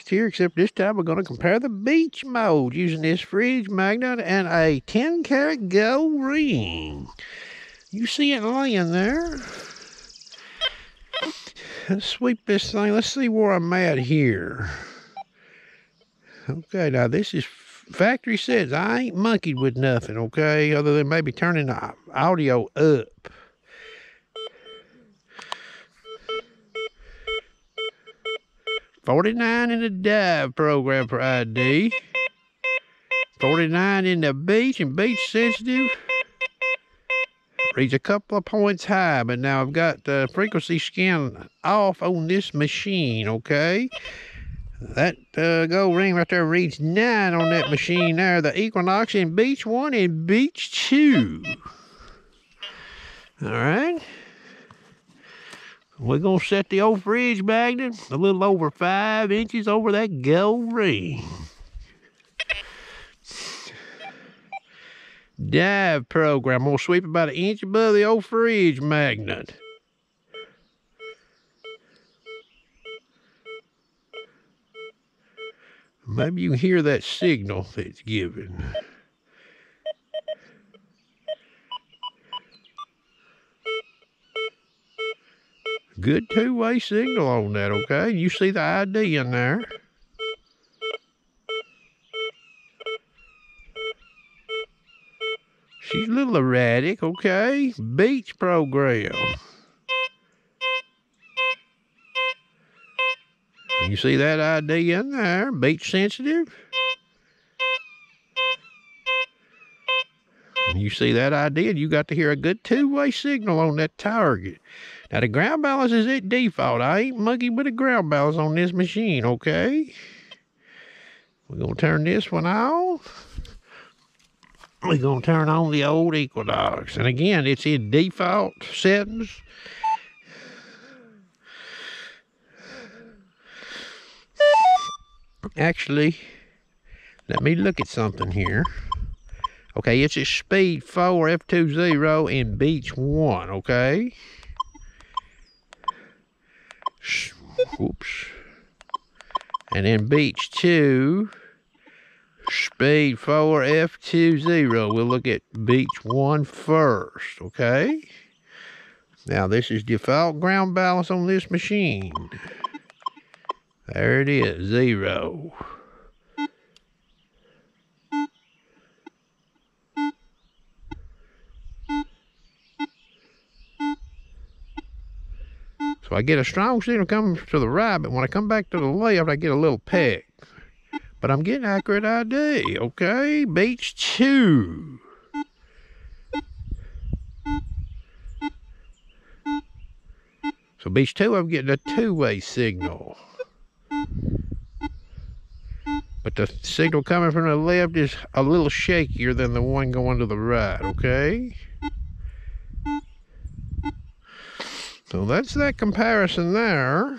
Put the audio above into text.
here, except this time we're going to compare the beach mode using this fridge magnet and a 10-karat gold ring. You see it laying there. Let's sweep this thing. Let's see where I'm at here. Okay, now this is factory says I ain't monkeyed with nothing, okay, other than maybe turning the audio up. $49 in the dive program for ID. $49 in the beach and beach sensitive. Reads a couple of points high, but now I've got the frequency scan off on this machine, okay? That gold ring right there reads 9 on that machine there. The Equinox in beach 1 and beach 2. All right. We're going to set the old fridge magnet a little over 5 inches over that gold ring. Dive program. I'm going to sweep about 1 inch above the old fridge magnet. Maybe you can hear that signal it's giving. Good two-way signal on that, okay? You see the ID in there. She's a little erratic, okay? Beach program. You see that ID in there, beach sensitive. You see that ID, and you got to hear a good two-way signal on that target. Now, the ground balance is at default. I ain't monkey with a ground balance on this machine, okay? We're going to turn this one off. We're going to turn on the old Equinox. And again, it's in default settings. Actually, let me look at something here. Okay, it's at speed 4 F20 in beach 1, okay? Whoops. And in beach 2, speed 4 F20. We'll look at beach 1 first, okay? Now, this is default ground balance on this machine. There it is, 0. So I get a strong signal coming to the right, but when I come back to the left, I get a little peck. But I'm getting accurate ID, okay? Beach 2. So beach 2, I'm getting a two-way signal. But the signal coming from the left is a little shakier than the one going to the right, okay? So that's that comparison there.